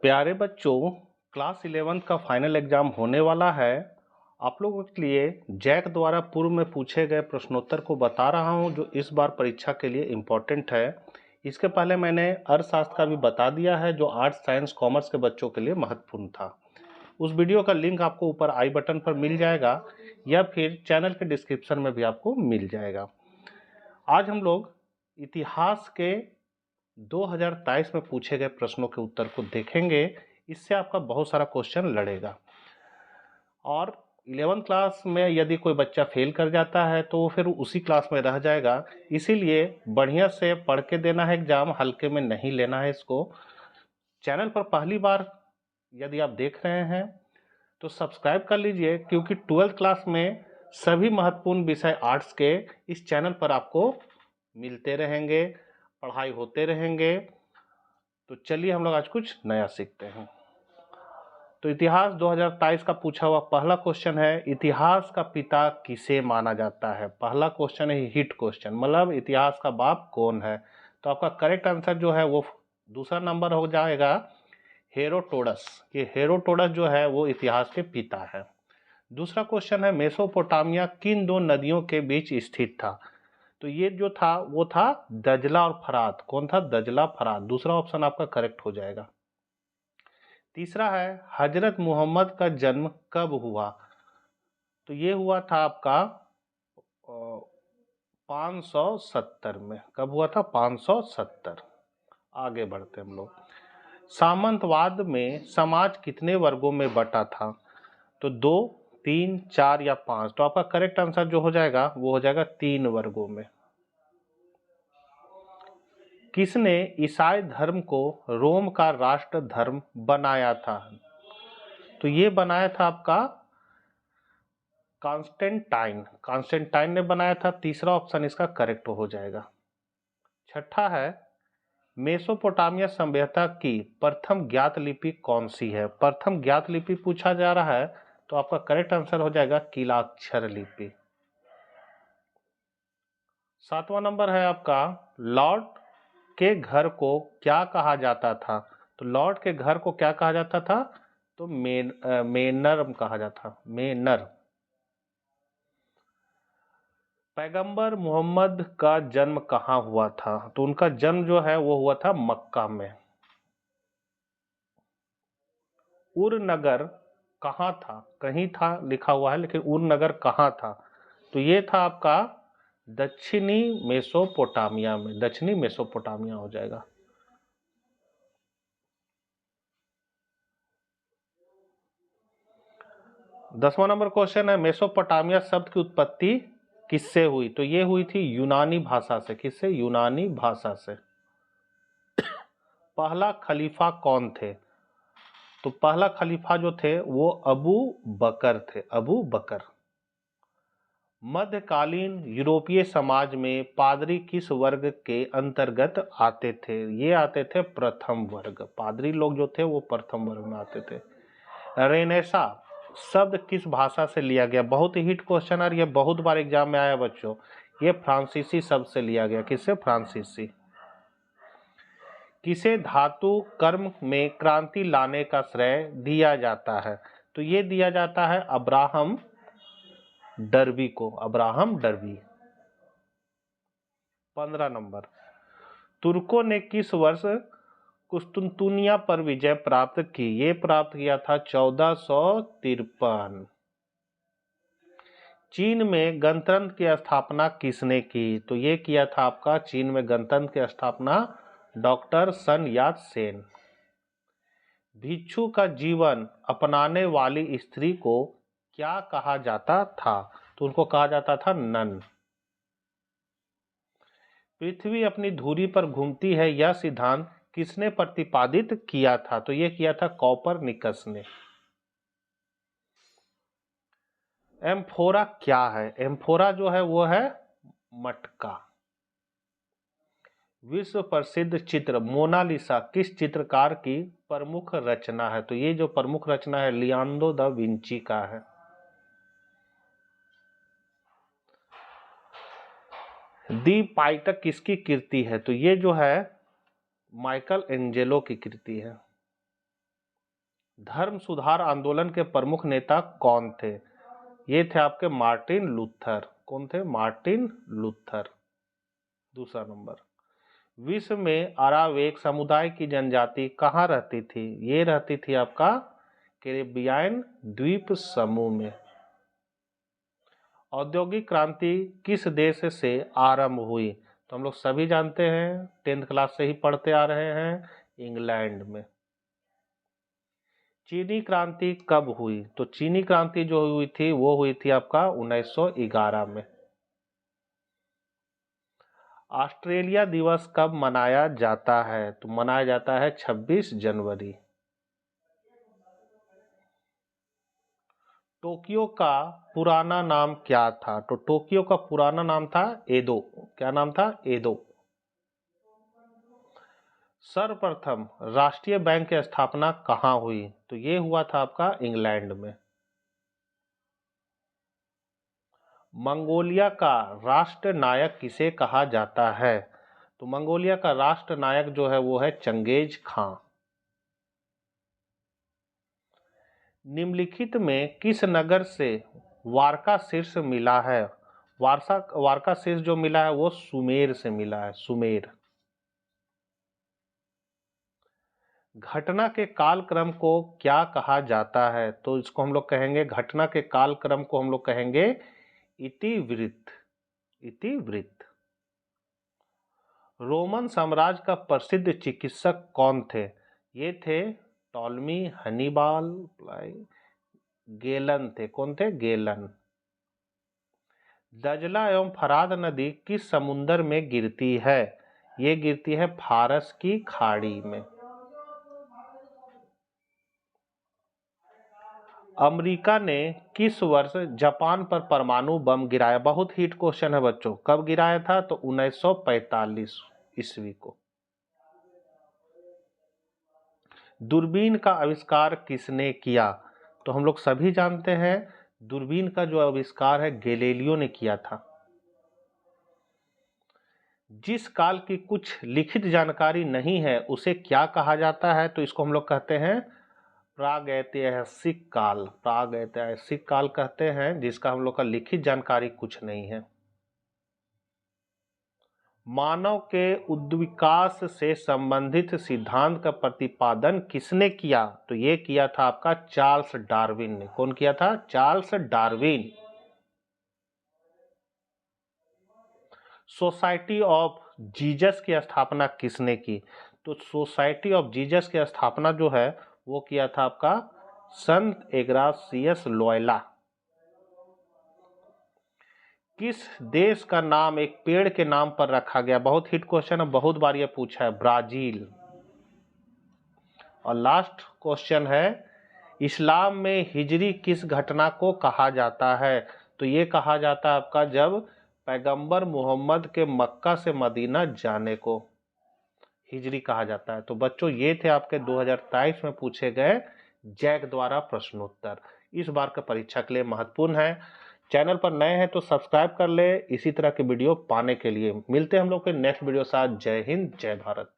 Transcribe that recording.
प्यारे बच्चों, क्लास 11 का फाइनल एग्जाम होने वाला है। आप लोगों के लिए जैक द्वारा पूर्व में पूछे गए प्रश्नोत्तर को बता रहा हूं जो इस बार परीक्षा के लिए इम्पोर्टेंट है। इसके पहले मैंने अर्थशास्त्र का भी बता दिया है जो आर्ट्स साइंस कॉमर्स के बच्चों के लिए महत्वपूर्ण था। उस वीडियो का लिंक आपको ऊपर आई बटन पर मिल जाएगा या फिर चैनल के डिस्क्रिप्शन में भी आपको मिल जाएगा। आज हम लोग इतिहास के 2023 में पूछे गए प्रश्नों के उत्तर को देखेंगे। इससे आपका बहुत सारा क्वेश्चन लड़ेगा और 11th क्लास में यदि कोई बच्चा फेल कर जाता है तो फिर उसी क्लास में रह जाएगा। इसीलिए बढ़िया से पढ़ के देना है एग्जाम, हल्के में नहीं लेना है इसको। चैनल पर पहली बार यदि आप देख रहे हैं तो सब्सक्राइब कर लीजिए, क्योंकि 12th क्लास में सभी महत्वपूर्ण विषय आर्ट्स के इस चैनल पर आपको मिलते रहेंगे, पढ़ाई होते रहेंगे। तो चलिए हम लोग आज कुछ नया सीखते हैं। तो इतिहास 2023 का पूछा हुआ पहला क्वेश्चन है, इतिहास का पिता किसे माना जाता है। पहला क्वेश्चन है हिट क्वेश्चन, मतलब इतिहास का बाप कौन है। तो आपका करेक्ट आंसर जो है वो दूसरा नंबर हो जाएगा हेरोडोटस। ये हेरोडोटस जो है वो इतिहास के पिता है। दूसरा क्वेश्चन है, मेसोपोटामिया किन दो नदियों के बीच स्थित था। तो ये जो था वो था दजला और फरात। कौन था? दजला फरात। दूसरा ऑप्शन आपका करेक्ट हो जाएगा। तीसरा है, हजरत मोहम्मद का जन्म कब हुआ। तो ये हुआ था आपका 570 में। कब हुआ था? 570। आगे बढ़ते हम लोग। सामंतवाद में समाज कितने वर्गों में बटा था। तो 2, 3, 4 या 5। तो आपका करेक्ट आंसर जो हो जाएगा वो हो जाएगा 3 वर्गों में। किसने ईसाई धर्म को रोम का राष्ट्र धर्म बनाया था। तो ये बनाया था आपका कॉन्स्टेंटाइन। कॉन्स्टेंटाइन ने बनाया था। तीसरा ऑप्शन इसका करेक्ट हो जाएगा। छठा है, मेसोपोटामिया सभ्यता की प्रथम ज्ञात लिपि कौन सी है। प्रथम ज्ञात लिपि पूछा जा रहा है तो आपका करेक्ट आंसर हो जाएगा कीलाक्षर लिपि। सातवां नंबर है आपका, लॉर्ड के घर को क्या कहा जाता था। तो लॉर्ड के घर को क्या कहा जाता था। तो मेनर कहा जाता। मेनर। पैगंबर मोहम्मद का जन्म कहाँ हुआ था। तो उनका जन्म जो है वो हुआ था मक्का में। उर नगर कहाँ था। कहीं था लिखा हुआ है लेकिन उर नगर कहाँ था। तो ये था आपका दक्षिणी मेसोपोटामिया में। दक्षिणी मेसोपोटामिया हो जाएगा। 10वां नंबर क्वेश्चन है, मेसोपोटामिया शब्द की उत्पत्ति किससे हुई। तो ये हुई थी यूनानी भाषा से। किससे? यूनानी भाषा से। पहला खलीफा कौन थे। तो पहला खलीफा जो थे वो अबू बकर थे। अबू बकर। मध्यकालीन यूरोपीय समाज में पादरी किस वर्ग के अंतर्गत आते थे। ये आते थे प्रथम वर्ग। पादरी लोग जो थे वो प्रथम वर्ग में आते थे। रेनेसा शब्द किस भाषा से लिया गया। बहुत ही हिट क्वेश्चन और ये बहुत बार एग्जाम में आया बच्चों। ये फ्रांसीसी शब्द से लिया गया। किससे? फ्रांसीसी। किसे धातु कर्म में क्रांति लाने का श्रेय दिया जाता है। तो ये दिया जाता है अब्राहम डर्बी को। Abraham Darby. 15 नंबर, तुर्कों ने किस वर्ष कुस्तुनतुनिया पर विजय प्राप्त की। ये प्राप्त किया था 1453। चीन में गणतंत्र की स्थापना किसने की। तो ये किया था आपका चीन में गणतंत्र की स्थापना डॉक्टर सन यात सेन। भिक्षु का जीवन अपनाने वाली स्त्री को क्या कहा जाता था। तो उनको कहा जाता था नन। पृथ्वी अपनी धुरी पर घूमती है यह सिद्धांत किसने प्रतिपादित किया था। तो ये किया था कोपरनिकस ने। एम्फोरा क्या है। एम्फोरा जो है वो है मटका। विश्व प्रसिद्ध चित्र मोनालिसा किस चित्रकार की प्रमुख रचना है। तो ये जो प्रमुख रचना है लियोनार्डो दा विंची का है। दी पाइटक किसकी कृति है। तो ये जो है माइकल एंजेलो की कृति है। धर्म सुधार आंदोलन के प्रमुख नेता कौन थे? ये थे आपके मार्टिन लूथर। कौन थे? Martin Luther. दूसरा नंबर, विश्व में अरावेक समुदाय की जनजाति कहाँ रहती थी? ये रहती थी आपका कैरिबियन द्वीप समूह में। औद्योगिक क्रांति किस देश से आरंभ हुई? तो हम लोग सभी जानते हैं, 10th क्लास से ही पढ़ते आ रहे हैं, इंग्लैंड में। चीनी क्रांति कब हुई? तो चीनी क्रांति जो हुई थी वो हुई थी आपका 1911 में। ऑस्ट्रेलिया दिवस कब मनाया जाता है? तो मनाया जाता है 26 जनवरी। टोक्यो का पुराना नाम क्या था? तो टोक्यो का पुराना नाम था एदो। क्या नाम था? एदो। सर्वप्रथम राष्ट्रीय बैंक की स्थापना कहाँ हुई? तो ये हुआ था आपका इंग्लैंड में। मंगोलिया का राष्ट्र नायक किसे कहा जाता है? तो मंगोलिया का राष्ट्र नायक जो है वो है चंगेज खां। निम्नलिखित में किस नगर से वारका शीर्ष मिला है? वारका शीर्ष जो मिला है वो सुमेर से मिला है, सुमेर। घटना के कालक्रम को क्या कहा जाता है? तो इसको हम लोग कहेंगे, घटना के कालक्रम को हम लोग कहेंगे इतिवृत्त। इतिवृत्त। रोमन साम्राज्य का प्रसिद्ध चिकित्सक कौन थे? ये थे टॉलमी, हनीबाल, गेलन थे। कौन थे? गेलन। दजला एवं फराद नदी किस समुद्र में गिरती है? ये गिरती है फारस की खाड़ी में। अमेरिका ने किस वर्ष जापान पर परमाणु बम गिराया? बहुत हिट क्वेश्चन है बच्चों। कब गिराया था? तो 1945 ईस्वी को। दूरबीन का आविष्कार किसने किया? तो हम लोग सभी जानते हैं, दूरबीन का जो आविष्कार है गैलीलियो ने किया था। जिस काल की कुछ लिखित जानकारी नहीं है उसे क्या कहा जाता है? तो इसको हम लोग कहते हैं प्रागैतिहासिक काल। प्रागैतिहासिक काल कहते हैं जिसका हम लोग का लिखित जानकारी कुछ नहीं है। मानव के उद्विकास से संबंधित सिद्धांत का प्रतिपादन किसने किया? तो ये किया था आपका चार्ल्स डार्विन ने। कौन किया था? Charles Darwin. Society of Jesus की स्थापना किसने की? तो सोसाइटी ऑफ जीसस की स्थापना जो है वो किया था आपका संत इग्नाशियस लोयोला। किस देश का नाम एक पेड़ के नाम पर रखा गया? बहुत हिट क्वेश्चन है, बहुत बार ये पूछा है। ब्राजील। और लास्ट क्वेश्चन है, इस्लाम में हिजरी किस घटना को कहा जाता है? तो ये कहा जाता है आपका जब पैगंबर मोहम्मद के मक्का से मदीना जाने को हिजरी कहा जाता है। तो बच्चों ये थे आपके 2023 में पूछे गए जैक द्वारा प्रश्नोत्तर। इस बार का परीक्षा के लिए महत्वपूर्ण है। चैनल पर नए हैं तो सब्सक्राइब कर ले इसी तरह के वीडियो पाने के लिए। मिलते हैं हम लोग के नेक्स्ट वीडियो साथ। जय हिंद, जय भारत।